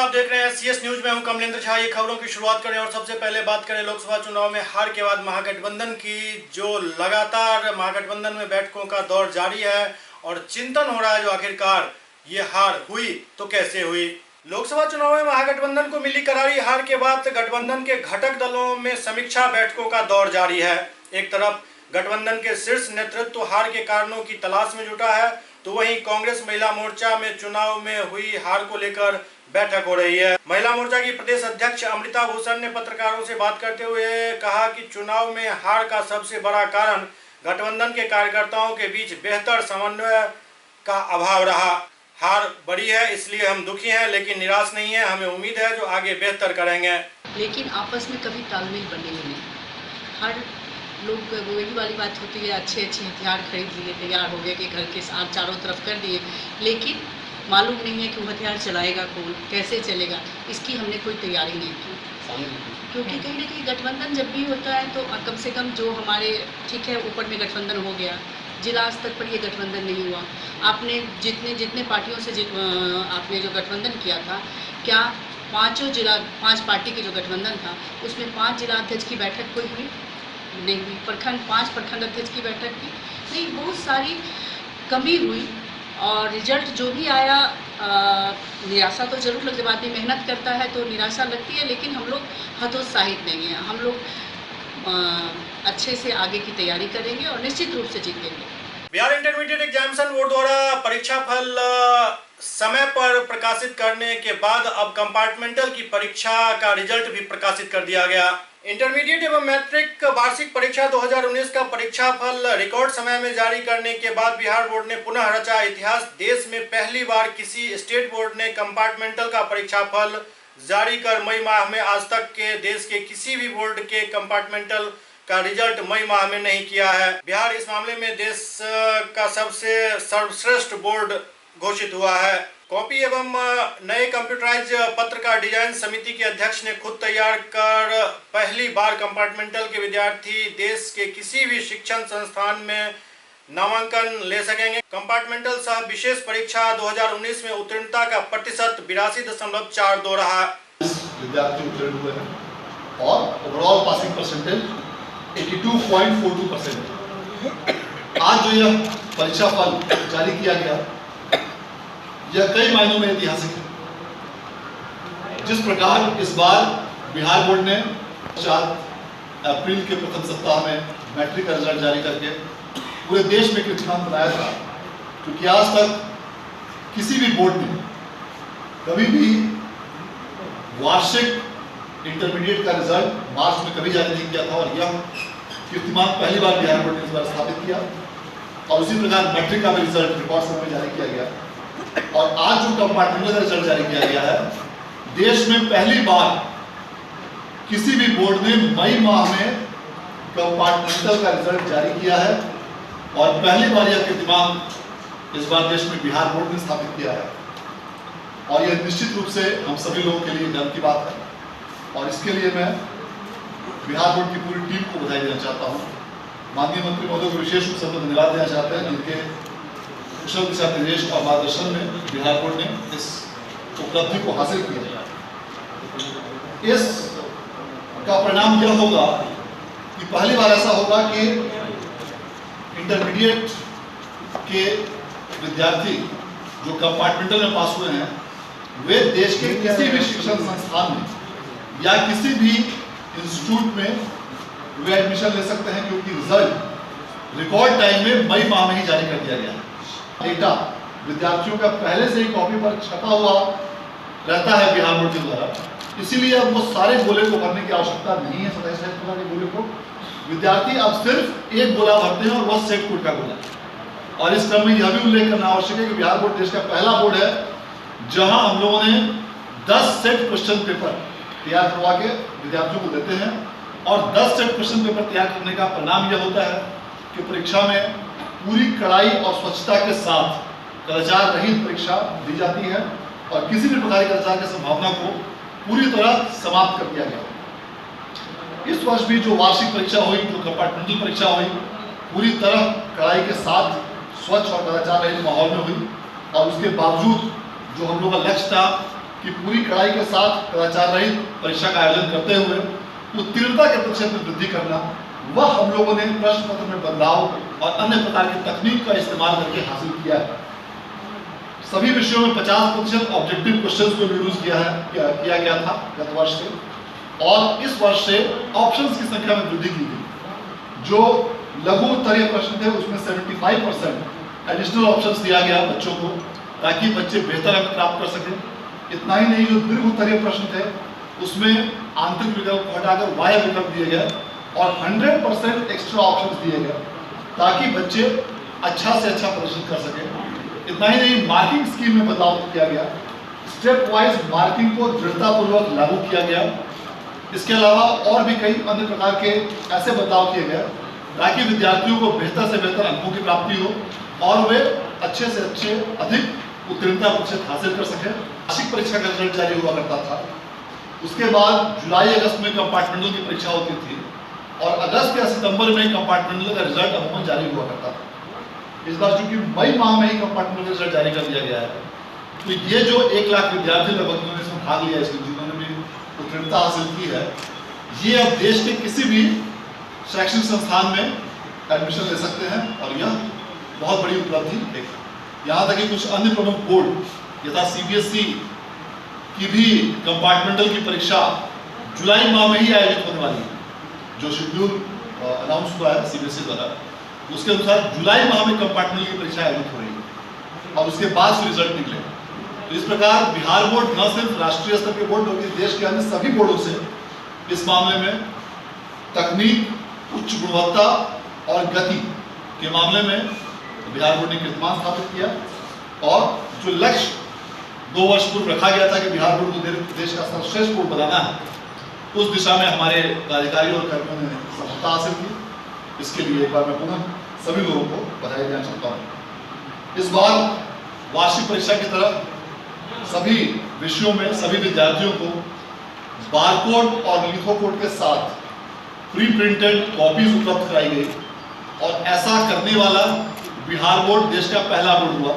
आप देख रहे हैं सीएस न्यूज में हूं कमलेंद्र झा। ये खबरों की शुरुआत करें और सबसे पहले बात करें लोकसभा चुनाव में हार के बाद महागठबंधन की, जो लगातार महागठबंधन में बैठकों का दौर जारी है और चिंतन हो रहा है जो आखिरकार ये हार हुई तो कैसे हुई। लोकसभा चुनाव में महागठबंधन को मिली करारी हार के बाद गठबंधन के घटक दलों में समीक्षा बैठकों का दौर जारी है। एक तरफ गठबंधन के शीर्ष नेतृत्व हार के कारणों की तलाश में जुटा है, तो वहीं कांग्रेस महिला मोर्चा में चुनाव में हुई हार को लेकर बैठक हो रही है। महिला मोर्चा की प्रदेश अध्यक्ष अमृता भूषण ने पत्रकारों से बात करते हुए कहा कि चुनाव में हार का सबसे बड़ा कारण गठबंधन के कार्यकर्ताओं के बीच बेहतर समन्वय का अभाव रहा। हार बड़ी है, इसलिए हम दुखी हैं, लेकिन निराश नहीं है। हमें उम्मीद है जो आगे बेहतर करेंगे। लेकिन आपस में कभी तालमेल बने नहीं। हर लोग वही वाली बात होती है, अच्छे हथियार खरीद लिए, तैयार हो गए कि घर के साथ चारों तरफ कर दिए, लेकिन मालूम नहीं है कि वो हथियार चलाएगा कौन, कैसे चलेगा, इसकी हमने कोई तैयारी नहीं की। क्योंकि कहीं ना कहीं गठबंधन जब भी होता है तो कम से कम जो हमारे, ठीक है ऊपर में गठबंधन हो गया, जिला स्तर पर ये गठबंधन नहीं हुआ। आपने जितने पार्टियों से आपने जो गठबंधन किया था, क्या पांच पार्टी के जो गठबंधन था उसमें 5 जिला अध्यक्ष की बैठक कोई हुई नहीं हुई, 5 प्रखंड अध्यक्ष की बैठक की नहीं, बहुत सारी कमी हुई। और रिजल्ट जो भी आया, निराशा तो जरूर लगती है। आदमी मेहनत करता है तो निराशा लगती है, लेकिन हम लोग हतोत्साहित नहीं हैं। हम लोग अच्छे से आगे की तैयारी करेंगे और निश्चित रूप से जीतेंगे। बिहार इंटरमीडिएट एग्जामिनेशन बोर्ड द्वारा परीक्षा फल समय पर प्रकाशित करने के बाद अब कंपार्टमेंटल की परीक्षा का रिजल्ट भी प्रकाशित कर दिया गया। इंटरमीडिएट एवं मैट्रिक वार्षिक परीक्षा 2019 का परीक्षा फल रिकॉर्ड समय में जारी करने के बाद बिहार बोर्ड ने पुनः रचा इतिहास। देश में पहली बार किसी स्टेट बोर्ड ने कंपार्टमेंटल का परीक्षा फल जारी कर मई माह में आज तक के देश के किसी भी बोर्ड के कंपार्टमेंटल का रिजल्ट मई माह में नहीं किया है। बिहार इस मामले में देश का सबसे सर्वश्रेष्ठ बोर्ड घोषित हुआ है। कॉपी एवं नए कंप्यूटराइज पत्र का डिजाइन समिति के अध्यक्ष ने खुद तैयार कर पहली बार कंपार्टमेंटल के विद्यार्थी देश के किसी भी शिक्षण संस्थान में नामांकन ले सकेंगे। कंपार्टमेंटल सह विशेष परीक्षा 2019 में उत्तीर्णता का प्रतिशत 82.42 रहा। विद्यार्थी उत्तीर्ण हुए हैं और ओवरऑल पासिंग परसेंटेज 82.42%। आज जो यह परीक्षा फल जारी किया गया, यह कई मायनों में ऐतिहासिक है। जिस प्रकार इस बार बिहार बोर्ड ने 4 अप्रैल के प्रथम सप्ताह में मैट्रिक का रिजल्ट जारी करके पूरे देश में कीर्तिमान बनाया था, क्योंकि आज तक किसी भी बोर्ड ने कभी भी वार्षिक इंटरमीडिएट का रिजल्ट मार्च में कभी जारी नहीं किया था, और यह कीर्तिमान पहली बार बिहार बोर्ड ने इस बार स्थापित किया। और उसी प्रकार मैट्रिक का भी रिजल्ट रिकॉर्ड समय में जारी किया गया। और आज जो कंपार्टमेंटल का रिजल्ट जारी किया गया है, देश में पहली बार किसी भी बोर्ड ने मई माह में कंपार्टमेंटल का रिजल्ट जारी किया है, और पहली बार यह कीर्तिमान इस बार देश में बिहार बोर्ड ने स्थापित किया है। और यह निश्चित रूप से हम सभी लोगों के लिए गर्व की बात है, और इसके लिए मैं बिहार बोर्ड की पूरी टीम को बधाई देना चाहता हूँ। माननीय मंत्री महोदय को विशेष रूप से धन्यवाद देना चाहते हैं, जिनके कुशल दिशा निर्देश और मार्गदर्शन में बिहार बोर्ड ने इस उपलब्धि को हासिल किया। इस का परिणाम यह होगा कि पहली बार ऐसा होगा कि इंटरमीडिएट के विद्यार्थी जो कंपार्टमेंटल में पास हुए हैं, वे देश के किसी भी शिक्षण संस्थान में या किसी भी इंस्टीट्यूट में वे एडमिशन ले सकते हैं, क्योंकि रिजल्ट रिकॉर्ड टाइम में मई माह में ही जारी कर दिया गया है। डेटा विद्यार्थियों का पहले से ही कॉपी पर छपा हुआ रहता है बिहार बोर्ड के द्वारा, इसीलिए अब वो सारे गोले को भरने की आवश्यकता नहीं है। 27 प्रकार के गोले को विद्यार्थी अब सिर्फ एक गोला भरते हैं, और वह सेट कोड का गोला। और इस क्रम में यह भी उल्लेख करना आवश्यक है कि बिहार बोर्ड देश का पहला बोर्ड है जहां हम लोगों ने 10 सेट क्वेश्चन पेपर तैयार करवा के विद्यार्थियों को देते हैं, और 10 सेट क्वेश्चन पेपर तैयार करने का परिणाम यह होता है कि परीक्षा में पूरी कड़ाई और स्वच्छता के साथ कदाचार रहित परीक्षा दी जाती है, और किसी भी प्रकार के कदाचार की संभावना को पूरी तरह समाप्त कर दिया गया। इस वर्ष भी जो वार्षिक परीक्षा हुई, जो कंपार्टमेंटल परीक्षा हुई, पूरी तरह कड़ाई के साथ स्वच्छ और कदाचार रहित माहौल में हुई, और उसके बावजूद जो हम लोग का लक्ष्य था कि पूरी कड़ाई के साथ कदाचार रहित परीक्षा का आयोजन करते हुए उत्तीर्णता के प्रतिशत में वृद्धि करना, वह हम लोगों ने प्रश्न पत्र में बदलाव और अन्य प्रकार की तकनीक का इस्तेमाल करके हासिल किया है। सभी विषयों में 50% ऑब्जेक्टिव क्वेश्चंस को यूज किया गया था गत वर्ष से, और इस वर्ष से ऑप्शंस की संख्या में वृद्धि की गई। जो लघु उत्तरीय प्रश्न थे उसमें 75% एडिशनल ऑप्शंस दिया गया बच्चों को, ताकि बच्चे बेहतर अंक प्राप्त कर सकें। इतना ही नहीं, जो दीर्घ उत्तरीय प्रश्न थे उसमें आंतरिक विकल्प को हटाकर बाह्य विकल्प दिए गए और 100% एक्स्ट्रा ऑप्शंस दिए गए, ताकि बच्चे अच्छा से अच्छा प्रदर्शन कर सकें। इतना ही नहीं, मार्किंग स्कीम में बदलाव किया गया। स्टेप वाइज मार्किंग को दृढ़तापूर्वक लागू किया गया। इसके अलावा और भी कई अन्य प्रकार के ऐसे बदलाव किए गए ताकि विद्यार्थियों को बेहतर से बेहतर अंकों की प्राप्ति हो और वे अच्छे से अच्छे अधिक उत्तीर्णता प्रतिशत हासिल कर सकें। वार्षिक परीक्षा का रिजल्ट जारी हुआ करता था, उसके बाद जुलाई अगस्त में कंपार्टमेंटल की परीक्षा होती थी और अगस्त या सितंबर में कंपार्टमेंटल का रिजल्ट अमूमन जारी हुआ करता था। इस बार चूंकि मई माह में ही कंपार्टमेंटल का रिजल्ट जारी कर दिया गया है, तो ये जो 1 लाख विद्यार्थी लगभग जिन्होंने इसमें भाग लिया, इसमें जिन्होंने भी उत्तीर्णता हासिल की है, ये अब देश के किसी भी शैक्षणिक संस्थान में एडमिशन ले सकते हैं और यह बहुत बड़ी उपलब्धि है। यहाँ तक कि कुछ अन्य प्रमुख बोर्ड यथा CBSE की भी कंपार्टमेंटल की परीक्षा जुलाई माह में ही आयोजित होने वाली है। जो शेड्यूल अनाउंस हुआ है CBSE द्वारा, उसके अनुसार जुलाई माह में कंपार्टमेंटल की परीक्षा आयोजित हो रही है और उसके बाद फिर रिजल्ट निकलेगा। तो इस प्रकार बिहार बोर्ड न सिर्फ राष्ट्रीय स्तर के बोर्ड बल्कि देश के अन्य सभी बोर्डों से इस मामले में तकनीक, उच्च गुणवत्ता और गति के मामले में बिहार बोर्ड ने कीर्तिमान स्थापित किया। और जो लक्ष्य 2 वर्ष पूर्व रखा गया था कि बिहार बोर्ड को देश का सर्वश्रेष्ठ बोर्ड बनाना है, उस दिशा में हमारे अधिकारियों और कर्मियों ने सफलता हासिल की। इसके लिए एक बार मैं पुनः सभी लोगों को बधाई देना चाहता हूँ। इस बार वार्षिक परीक्षा की तरह सभी विषयों में सभी विद्यार्थियों को बारकोड और लिथोकोड के साथ प्री प्रिंटेड कॉपीज उपलब्ध कराई गई और ऐसा करने वाला बिहार बोर्ड देश का पहला बोर्ड हुआ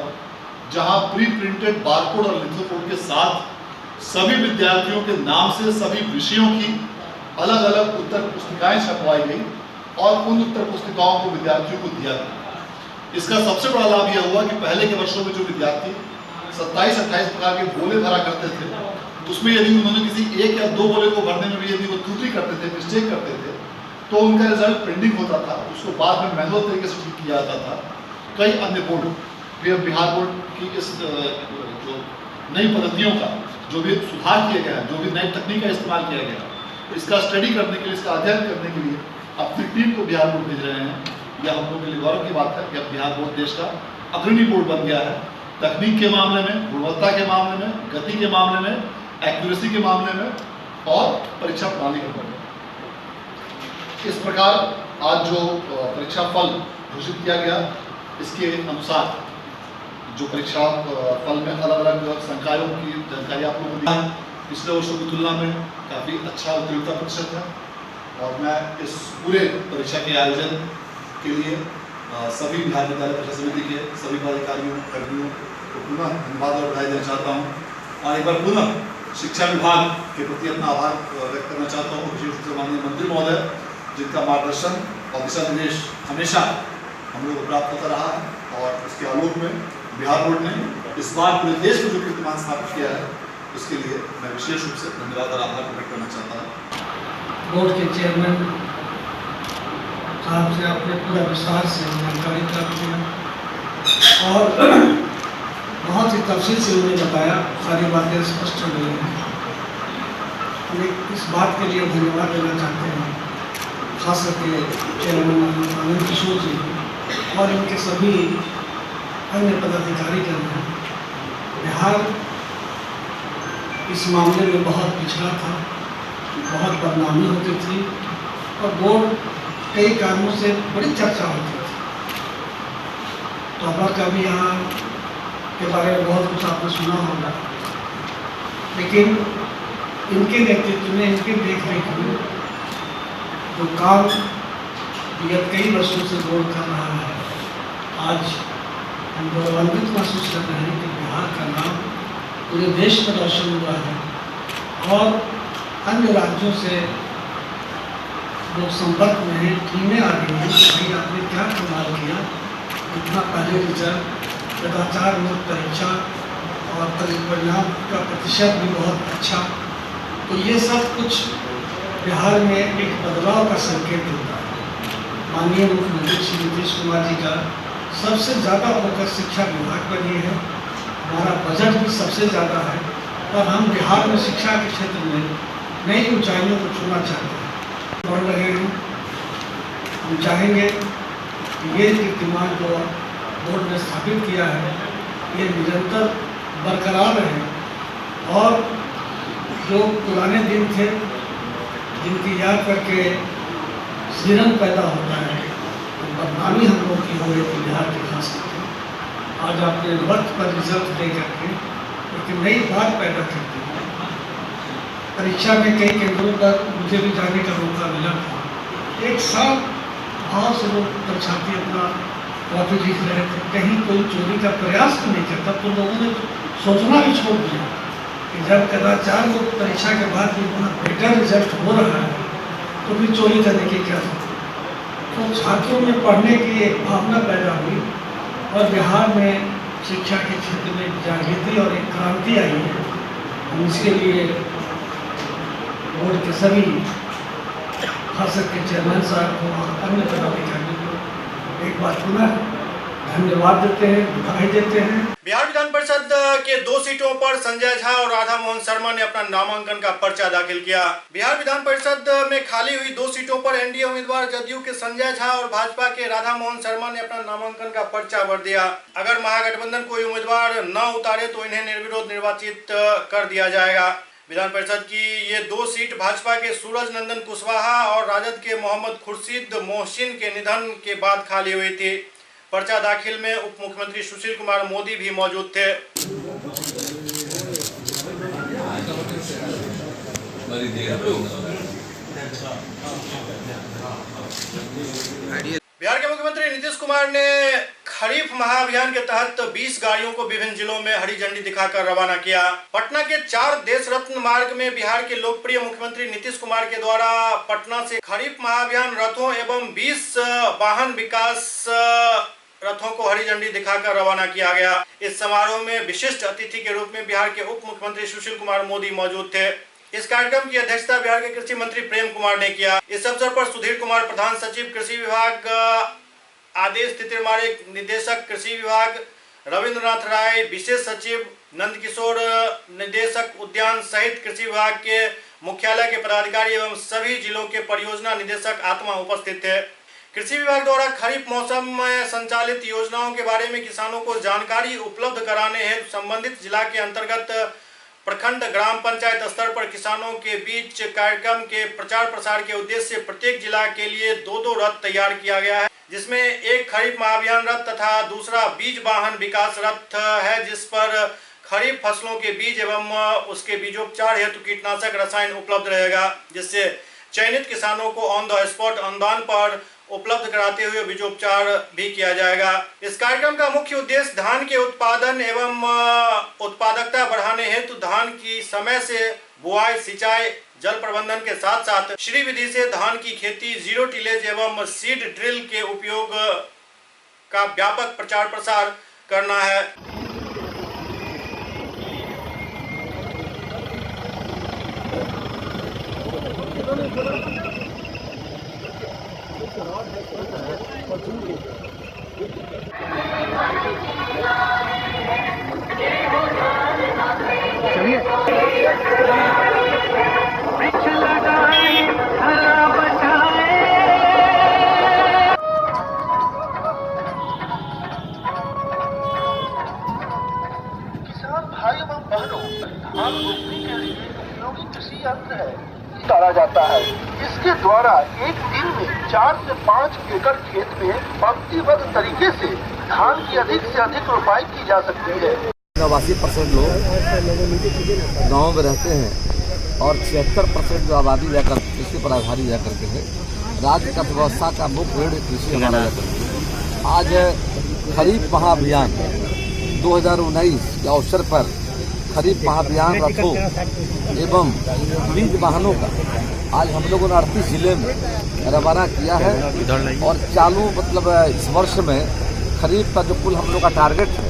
जहां प्री प्रिंटेड बारकोड और लिथोकोड के साथ सभी विद्यार्थियों के नाम से सभी विषयों की अलग अलग उत्तर पुस्तिकाएं छपवाई गई और उन उत्तर पुस्तिकाओं को विद्यार्थियों को दिया गया। इसका सबसे बड़ा लाभ यह हुआ कि पहले के वर्षों में जो विद्यार्थी 27-28 प्रकार के बोले भरा करते थे, उसमें यदि उन्होंने किसी 1 या 2 बोले को भरने में भी यदि वो त्रुटि करते थे, मिस्टेक करते थे, तो उनका रिजल्ट पेंडिंग होता था, उसको बाद में मैनुअल तरीके से ठीक किया जाता था। कई अन्य बोर्ड, बिहार बोर्ड की इस जो नई पद्धतियों का जो भी सुधार किया गया है, जो भी नई तकनीक का इस्तेमाल किया गया, इसका स्टडी करने के लिए, इसका अध्ययन करने के लिए अपनी टीम को बिहार बोर्ड भेज रहे हैं। यह हम लोगों के लिए गौरव की बात है कि अब बिहार बोर्ड देश का अग्रणी बोर्ड बन गया है, तकनीक के मामले में, गुणवत्ता के मामले में, गति के मामले में, एक्यूरेसी के मामले में और परीक्षा प्रणाली के मामले में। इस प्रकार आज जो परीक्षा फल घोषित किया गया, इसके अनुसार जो परीक्षा फल में अलग अलग संकायों की जानकारी आप लोगों को दी, पिछले वर्षों की तुलना में काफ़ी अच्छा उत्तीर्णता प्रतिशत है। और मैं इस पूरे परीक्षा के आयोजन के लिए सभी बिहार विद्यालय परीक्षा समिति के सभी पदाधिकारियों, कर्मियों को पुनः धन्यवाद और बधाई देना चाहता हूँ और एक बार पुनः शिक्षा विभाग के प्रति अपना आभार व्यक्त करना चाहता हूँ, विशेष रूप से माननीय मंत्री महोदय जिनका मार्गदर्शन और दिशा निर्देश हमेशा हम लोग को प्राप्त होता रहा है। और इसके आलोक में बिहार बोर्ड ने इस बार पूरे देश में जो कीर्तिमान स्थापित किया है, उसके लिए मैं विशेष रूप से धन्यवाद और आभार व्यक्त करना चाहता हूँ। बोर्ड के चेयरमैन साहब से आपने पूरा विस्तार से जानकारी प्राप्त किया और बहुत ही तफसील से उन्होंने बताया, सारी बातें स्पष्ट हो गई हैं। हम इस बात के लिए धन्यवाद देना चाहते हैं खास करके चेयरमैन आनंद किशोर जी और इनके सभी अन्य पदाधिकारी कर्मी। बिहार इस मामले में बहुत पिछड़ा था, बहुत बदनामी होती थी और बोर्ड कई कारणों से बड़ी चर्चा होती थी। तो अब कभी यहाँ के बारे में बहुत कुछ आपने सुना होगा, लेकिन इनके नेतृत्व में, इनके देखरेख में जो काम विगत कई वर्षों से बोर्ड कर रहा है, आज हम गौरवान्वित महसूस कर रहे हैं कि बिहार का नाम पूरे देश में रोशन हुआ है और अन्य राज्यों से लोग संपर्क में हैं, टीमें आ गई हैं कि भाई आपने क्या कमाल किया, इतना पहले रिजल्ट, लगातार लोग परीक्षा और परिणाम का प्रतिशत भी बहुत अच्छा। तो ये सब कुछ बिहार में एक बदलाव का संकेत होता है। माननीय मुख्यमंत्री श्री नीतीश कुमार जी का सबसे ज़्यादा फोकस शिक्षा विभाग पर ही है, हमारा बजट भी सबसे ज़्यादा है और हम बिहार में शिक्षा के क्षेत्र में नई ऊंचाइयों को छूना चाहते हैं, बढ़ रहे हैं। हम चाहेंगे कि ये कीर्तिमान जो बोर्ड ने स्थापित किया है ये निरंतर बरकरार रहे और जो पुराने दिन थे जिनकी याद करके सिरन पैदा होता है, तो बदनामी हम लोग की हो रही थी बिहार के खास करके। आज आपने वक्त पर रिजल्ट दे करके एक नई बात पैदा करती है। परीक्षा में कई केंद्रों पर मुझे भी जाने का मौका मिला था। एक साल बहुत से लोग परीक्षार्थी अपना कॉपी लिख रहे थे, कहीं कोई चोरी का प्रयास तो नहीं करता, तो लोगों ने सोचना भी छोड़ दिया कि जब कदाचार को परीक्षा के बाद भी बहुत बेटर रिजल्ट हो रहा है तो फिर चोरी करने की क्या जरूरत। तो छात्रों में पढ़ने की एक भावना पैदा हुई और बिहार में शिक्षा के क्षेत्र में जागृति और एक क्रांति आई है। हम इसके लिए बोर्ड के सभी खासकर के चेयरमैन साहब को और अन्य पदाधिकारियों को एक बार पुनः धन्यवाद देते हैं, बधाई देते हैं। बिहार विधान परिषद के 2 सीटों पर संजय झा और राधा मोहन शर्मा ने अपना नामांकन का पर्चा दाखिल किया। बिहार विधान परिषद में खाली हुई 2 सीटों पर एनडीए उम्मीदवार जदयू के संजय झा और भाजपा के राधा मोहन शर्मा ने अपना नामांकन का पर्चा भर दिया। अगर महागठबंधन कोई उम्मीदवार न उतारे तो इन्हें निर्विरोध निर्वाचित कर दिया जाएगा। विधान परिषद की ये 2 सीट भाजपा के सूरज नंदन कुशवाहा और राजद के मोहम्मद खुर्शीद मोहसिन के निधन के बाद खाली हुई थी। पर्चा दाखिल में उप मुख्यमंत्री सुशील कुमार मोदी भी मौजूद थे। बिहार के मुख्यमंत्री नीतीश कुमार ने खरीफ महाअभियान के तहत 20 गाड़ियों को विभिन्न जिलों में हरी झंडी दिखाकर रवाना किया। पटना के 4 देश रत्न मार्ग में बिहार के लोकप्रिय मुख्यमंत्री नीतीश कुमार के द्वारा पटना से खरीफ महाअभियान रथों एवं 20 वाहन विकास रथों को हरी झंडी दिखाकर रवाना किया गया। इस समारोह में विशिष्ट अतिथि के रूप में बिहार के उप मुख्यमंत्री सुशील कुमार मोदी मौजूद थे। इस कार्यक्रम की अध्यक्षता बिहार के कृषि मंत्री प्रेम कुमार ने किया। इस अवसर पर सुधीर कुमार प्रधान सचिव कृषि विभाग, आदेश तितिरमारे निदेशक कृषि विभाग, रविंद्रनाथ राय विशेष सचिव, नंदकिशोर निदेशक उद्यान सहित कृषि विभाग के मुख्यालय के पदाधिकारी एवं सभी जिलों के परियोजना निदेशक आत्मा उपस्थित थे। कृषि विभाग द्वारा खरीफ मौसम में संचालित योजनाओं के बारे में किसानों को जानकारी उपलब्ध कराने हेतु संबंधित जिला के अंतर्गत प्रखंड ग्राम पंचायत स्तर पर किसानों के बीच कार्यक्रम के प्रचार प्रसार के उद्देश्य से प्रत्येक जिला के लिए 2-2 रथ तैयार किया गया है, जिसमें एक खरीफ महाअभियान रथ तथा दूसरा बीज वाहन विकास रथ है, जिस पर खरीफ फसलों के बीज एवं उसके बीजोपचार हेतु कीटनाशक रसायन उपलब्ध रहेगा, जिससे चयनित किसानों को ऑन द स्पॉट अनुदान पर उपलब्ध कराते हुए बीजोपचार भी किया जाएगा। इस कार्यक्रम का मुख्य उद्देश्य धान के उत्पादन एवं उत्पादकता बढ़ाने हेतु धान की समय से बुआई, सिंचाई, जल प्रबंधन के साथ साथ श्री विधि से धान की खेती, जीरो टिलेज एवं सीड ड्रिल के उपयोग का व्यापक प्रचार प्रसार करना है। डाला जाता है। इसके द्वारा एक दिन में 4 से 5 एकड़ खेत में पंक्तिबद्ध तरीके से धान की अधिक से अधिक रोपाई की जा सकती है। 89% लोग गाँव में रहते हैं और 76% जो आबादी जाकर कृषि पर आधारित जाकर के है। राज्य की अर्थव्यवस्था का मुख्य ऋण कृषि हमारा जाकर के। आज खरीफ महाअभियान 2019 के अवसर पर खरीफ महाभियान रथों एवं बीज वाहनों का आज हम लोगों ने 38 जिले में रवाना किया है और चालू मतलब इस वर्ष में खरीफ का जो कुल हम लोग का टारगेट है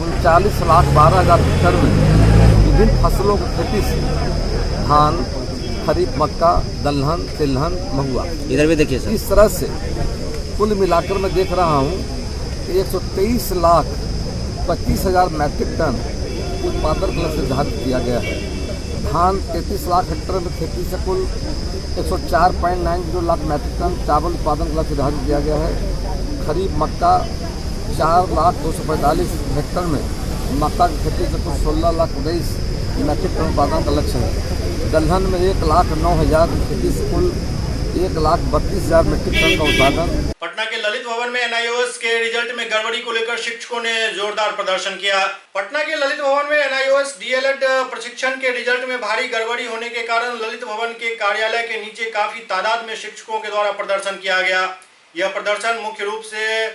39,12,000 हेक्टेयर में विभिन्न फसलों की खेती से धान, खरीफ, मक्का, दलहन, तिलहन, महुआ, इधर भी देखिए सर, इस तरह से कुल मिलाकर मैं देख रहा हूँ कि 123,25,000 मैट्रिक टन उत्पादन का लक्ष्य निर्धारित किया गया है। धान 33 लाख हेक्टेयर में खेती से कुल 104.92 लाख मैट्रिक टन चावल उत्पादन का लक्ष्य निर्धारित किया गया है। खरीफ मक्का 4,245,000 हेक्टेयर में मक्का की खेती से कुल 16,19,000 मैट्रिक टन उत्पादन का लक्ष्य है। दलहन में 1,09,000 की खेती से कुल 1,32,000 मीट्रिक टन का उत्पादन। पटना के ललित भवन में एनआईओएस के रिजल्ट में गड़बड़ी को लेकर शिक्षकों ने जोरदार प्रदर्शन किया। पटना के ललित भवन में एनआईओएस डीएलएड प्रशिक्षण के रिजल्ट में भारी गड़बड़ी होने के कारण ललित भवन के कार्यालय के नीचे काफी तादाद में शिक्षकों के द्वारा प्रदर्शन किया गया। यह प्रदर्शन मुख्य रूप से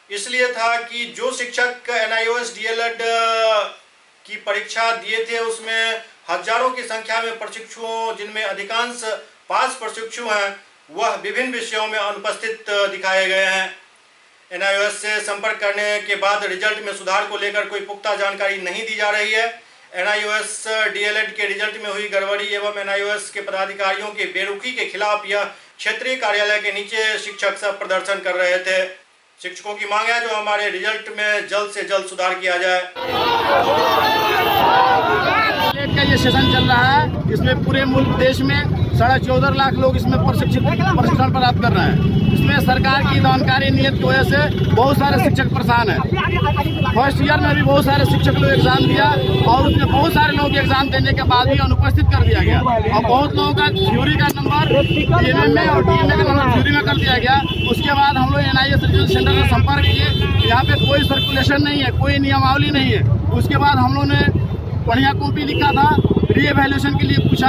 इसलिए था कि जो शिक्षक एनआईओएस डीएलएड की परीक्षा दिए थे उसमें हजारों की संख्या में प्रशिक्षुओं, जिनमें अधिकांश पास प्रशिक्षु हैं, वह विभिन्न विषयों में अनुपस्थित दिखाए गए हैं। एनआईओएस से संपर्क करने के बाद रिजल्ट में सुधार को लेकर कोई पुख्ता जानकारी नहीं दी जा रही है। एनआईओएस डीएलएड के रिजल्ट में हुई गड़बड़ी एवं एनआईओएस के पदाधिकारियों की बेरुखी के खिलाफ यह क्षेत्रीय कार्यालय के नीचे शिक्षक सब प्रदर्शन कर रहे थे। शिक्षकों की मांग है जो हमारे रिजल्ट में जल्द से जल्द सुधार किया जाए। का ये सेशन चल रहा है, इसमें पूरे मुल्क देश में 14.5 लाख लोग इसमें प्रशिक्षण प्राप्त कर रहे हैं। इसमें सरकार की जानकारी नियत की वजह से बहुत सारे शिक्षक परेशान हैं। फर्स्ट ईयर में भी बहुत सारे शिक्षक लोग एग्जाम दिया और उसमें बहुत सारे लोग एग्जाम देने के बाद भी अनुपस्थित कर दिया गया और बहुत लोगों का थ्योरी का नंबर डीएमए में और डीएमए का नंबर थ्योरी में कर दिया गया। उसके बाद हम लोग एनआईएस रीजनल सेंटर से संपर्क किए, यहाँ पे कोई सर्कुलेशन नहीं है, कोई नियमावली नहीं है। उसके बाद हम लोग ने बढ़िया कॉपी लिखा था, रीएवैल्यूएशन के लिए पूछा,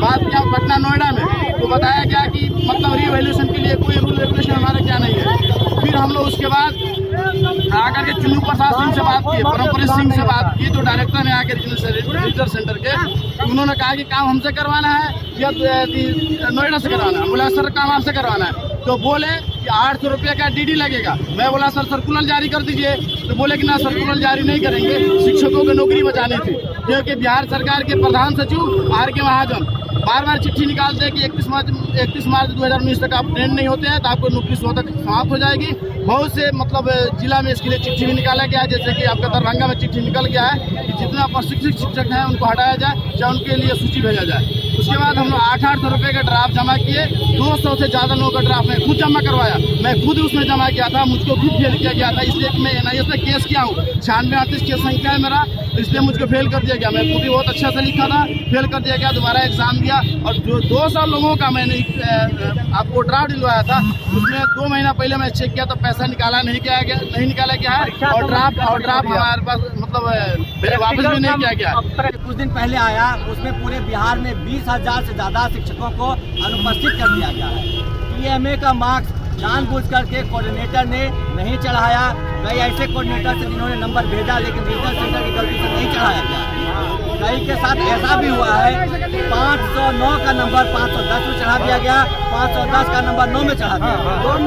बात किया पटना नोएडा में, तो बताया गया कि मतलब रीएवैल्यूएशन के लिए कोई रूल रेगुलेशन हमारे क्या नहीं है। फिर हम लोग उसके बाद आकर के चुन्नू प्रसाद सिंह से बात की, परमप्रीत सिंह से बात की, जो डायरेक्टर है आके रीजनल सेंटर के, उन्होंने कहा कि काम हमसे करवाना है या नोएडा से करवाना है। बोला सर काम आपसे करवाना है, तो बोले कि 800 रुपये का डीडी लगेगा। मैं बोला सर सर्कुलर जारी कर दीजिए, तो बोले कि ना सर्कुलर जारी नहीं करेंगे, शिक्षकों की नौकरी बचानी थी। क्योंकि बिहार सरकार के प्रधान सचिव आर के महाजन बार बार चिट्ठी निकालते हैं कि 31 मार्च 2019 तक आप ट्रेंड नहीं होते हैं तो आपको नौकरी स्वतः समाप्त हो जाएगी। बहुत से मतलब जिला में इसके लिए चिट्ठी भी निकाला गया है, जैसे कि आपका दरभंगा में चिट्ठी निकल गया है कि जितना प्रशिक्षित शिक्षक हैं उनको हटाया जाए, चाहे उनके लिए सूची भेजा जाए। उसके बाद हम लोग 800 रुपये का ड्राफ्ट जमा किए, 200 से ज़्यादा लोगों का ड्राफ्ट मैं खुद जमा करवाया, मैं खुद उसमें जमा किया था, मुझको खुद फेल किया गया था, इसलिए कि मैं एनआईएस में केस किया हूँ। 9638 केस संख्या है मेरा, इसलिए मुझको फेल कर दिया गया। मैं खुद भी बहुत अच्छा से लिखा था, फेल कर दिया गया, दोबारा एग्जाम दिया और जो 200 लोगों का मैंने आपको ड्राफ्ट दिलवाया था, उसमें 2 महीना पहले मैं चेक किया तो पैसा नहीं निकाला गया है और ड्राफ्ट हमारे पास मतलब वापस भी नहीं किया गया। कुछ दिन पहले आया, उसमें पूरे बिहार में 20,000 से ज़्यादा शिक्षकों को अनुपस्थित कर दिया गया है। टीएमए का मार्क्स जानबूझ करके कोऑर्डिनेटर ने नहीं चढ़ाया। कई ऐसे कोऑर्डिनेटर से जिन्होंने नंबर भेजा लेकिन रीजनल सेंटर की गलती से नहीं चढ़ाया गया। कई के साथ ऐसा भी हुआ है 509 का नंबर 510 में चढ़ा दिया गया, 510 का नंबर 9 में चढ़ा दिया। और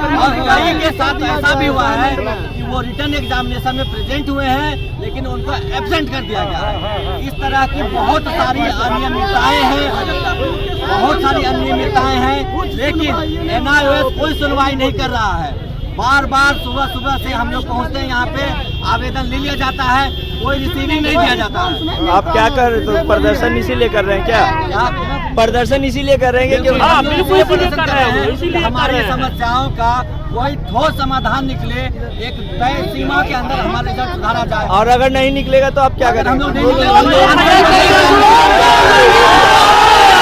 कई के साथ ऐसा भी हुआ है कि वो रिटर्न एग्जामिनेशन में प्रेजेंट हुए हैं लेकिन उनको एब्सेंट कर दिया गया है। इस तरह की बहुत सारी अनियमितताएं हैं, लेकिन एनआईओएस कोई सुनवाई नहीं कर रहा है। बार बार सुबह से हम लोग पहुँचते हैं, यहाँ पे आवेदन ले लिया जाता है, कोई रिसीविंग नहीं दिया जाता है। आप क्या कर रहे हो? प्रदर्शन इसीलिए कर रहे हैं क्या? प्रदर्शन इसीलिए कर रहे हैं कि हमारी समस्याओं का कोई ठोस समाधान निकले, एक तय सीमा के अंदर हमारे रिजल्ट सुधारा जाए। और अगर नहीं निकलेगा तो आप क्या करेंगे?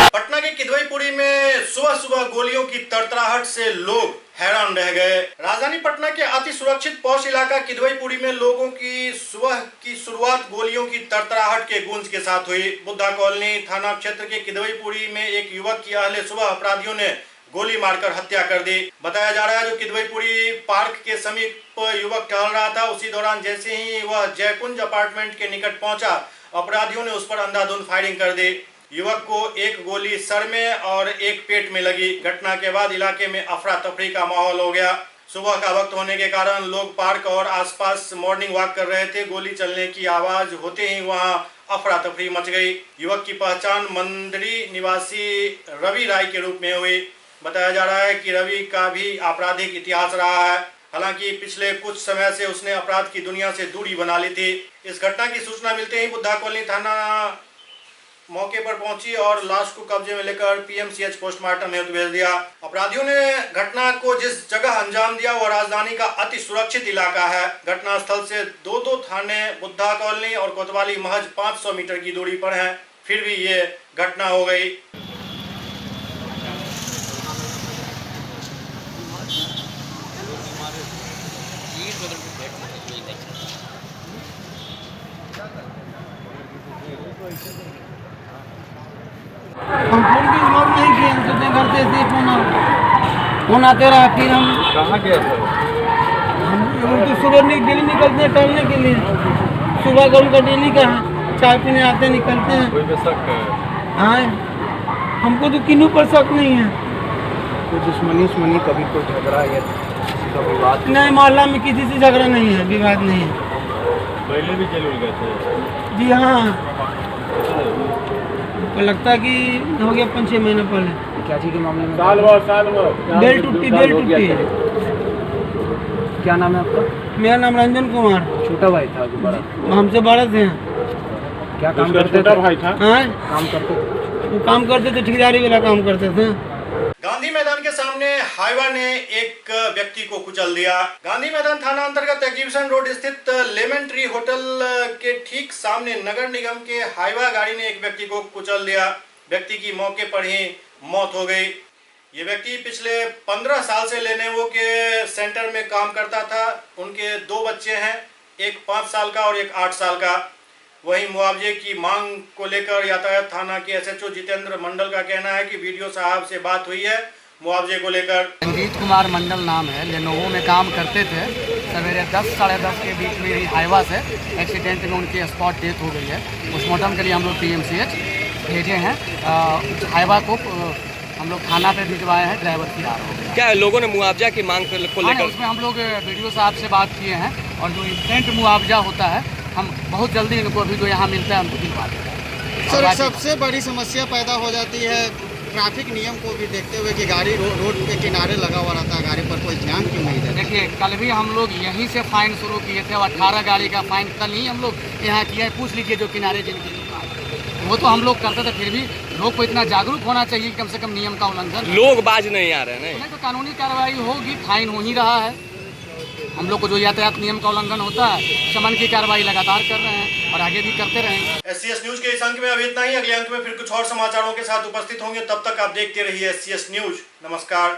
पटना के किदवईपुरी में सुबह गोलियों की तड़तड़ाहट से लोग हैरान रह गए। राजधानी पटना के अति सुरक्षित पॉश इलाका किदवईपुरी में लोगों की सुबह की शुरुआत गोलियों की तड़तड़ाहट के गूंज के साथ हुई। बुद्धा कॉलोनी थाना क्षेत्र के किदवईपुरी में एक युवक की अहले सुबह अपराधियों ने गोली मारकर हत्या कर दी। बताया जा रहा है जो किदवईपुरी पार्क के समीप युवक टहल रहा था, उसी दौरान जैसे ही वह जयकुंज अपार्टमेंट के निकट पहुंचा, अपराधियों ने उस पर अंधाधुंध फायरिंग कर दी। युवक को एक गोली सर में और एक पेट में लगी। घटना के बाद इलाके में अफरा तफरी का माहौल हो गया। सुबह का वक्त होने के कारण लोग पार्क और आसपास मॉर्निंग वॉक कर रहे थे। गोली चलने की आवाज होते ही वहां अफरा तफरी मच गई। युवक की पहचान मंदरी निवासी रवि राय के रूप में हुई। बताया जा रहा है कि रवि का भी आपराधिक इतिहास रहा है। हालांकि पिछले कुछ समय से उसने अपराध की दुनिया से दूरी बना ली थी। इस घटना की सूचना मिलते ही बुद्धा कॉलोनी थाना मौके पर पहुंची और लाश को कब्जे में लेकर पीएमसीएच पोस्टमार्टम हेतु भेज दिया। अपराधियों ने घटना को जिस जगह अंजाम दिया वो राजधानी का अति सुरक्षित इलाका है। घटना स्थल से दो थाने बुद्धा कॉलोनी और कोतवाली महज 500 मीटर की दूरी पर हैं। फिर भी ये घटना हो गई। हम फोन की जरूरत नहीं किए, हम सोचते घर से ऐसे फोन आते रहा। फिर हम कहाँ गए थे? हम तो सुबह डेली निकलते हैं टहलने के लिए। सुबह का उनका डेली का है, चाय पीने आते निकलते हैं। कोई पे शक है? हाँ, हमको तो किन्नू पर शक नहीं है। कोई दुश्मनी कभी कोई झगड़ा या किसी का विवाद? नहीं, मोहल्ला में किसी से झगड़ा नहीं है, विवाद नहीं है। पहले भी जेल गए थे? जी हाँ, तो लगता कि हो गया 5-6 महीने पहले। क्या चीज़ के मामले में? साल भर बेल टूटी क्या नाम है आपका? मेरा नाम रंजन कुमार। छोटा भाई था कि बड़ा? हमसे बड़े थे। क्या काम करते? छोटा भाई था। हाँ, काम करते? वो काम करते थे, ठेकेदारी वाला काम करते थे। गांधी मैदान के सामने हाइवा ने एक व्यक्ति को कुचल दिया। गांधी मैदान थाना अंतर्गत एग्जीबिशन रोड स्थित लेमन ट्री होटल के ठीक सामने नगर निगम के हाइवा गाड़ी ने एक व्यक्ति को कुचल दिया। व्यक्ति की मौके पर ही मौत हो गई। ये व्यक्ति पिछले 15 साल से लेनोवो के सेंटर में काम करता था। उनके 2 बच्चे हैं, एक 5 साल का और एक 8 साल का। वहीं मुआवजे की मांग को लेकर यातायात थाना के एसएचओ जितेंद्र मंडल का कहना है कि वीडियो साहब से बात हुई है मुआवजे को लेकर। रंजीत कुमार मंडल नाम है, लेनोवो में काम करते थे। सवेरे 10 साढ़े 10 के बीच में ही हाईवा से एक्सीडेंट में उनकी स्पॉट डेथ हो गई है। पोस्टमार्टम के लिए हम लोग पीएमसीएच भेजे हैं। हाईवा को हम लोग थाना पे भिजवाए हैं, ड्राइवर की आ रहा है। क्या लोगों ने मुआवजा की मांग को लेकर? उसमें हम लोग वीडियो साहब से बात किए हैं और जो इंस्टेंट मुआवजा होता है हम बहुत जल्दी इनको अभी जो यहाँ मिलता है हमको दिलवा दें। सर, सबसे बड़ी समस्या पैदा हो जाती है ट्रैफिक नियम को भी देखते हुए कि गाड़ी रोड के किनारे लगा हुआ रहता है, गाड़ी पर कोई ध्यान क्यों नहीं देता? देखिए, कल भी हम लोग यहीं से फाइन शुरू किए थे। 18 गाड़ी का फाइन कल ही हम लोग यहाँ किए हैं। पूछ लीजिए जो किनारे जिनकी दुकान, वो तो हम लोग करते थे। फिर भी लोग को इतना जागरूक होना चाहिए कि कम से कम नियम का उल्लंघन। लोग बाज नहीं आ रहे हैं। नहीं तो कानूनी कार्रवाई होगी, फाइन हो ही रहा है। हम लोग को जो यातायात नियम का उल्लंघन होता है, समन की कार्रवाई लगातार कर रहे हैं और आगे भी करते रहेंगे। SCS न्यूज के इस अंक में अभी इतना ही। अगले अंक में फिर कुछ और समाचारों के साथ उपस्थित होंगे। तब तक आप देखते रहिए SCS न्यूज। नमस्कार।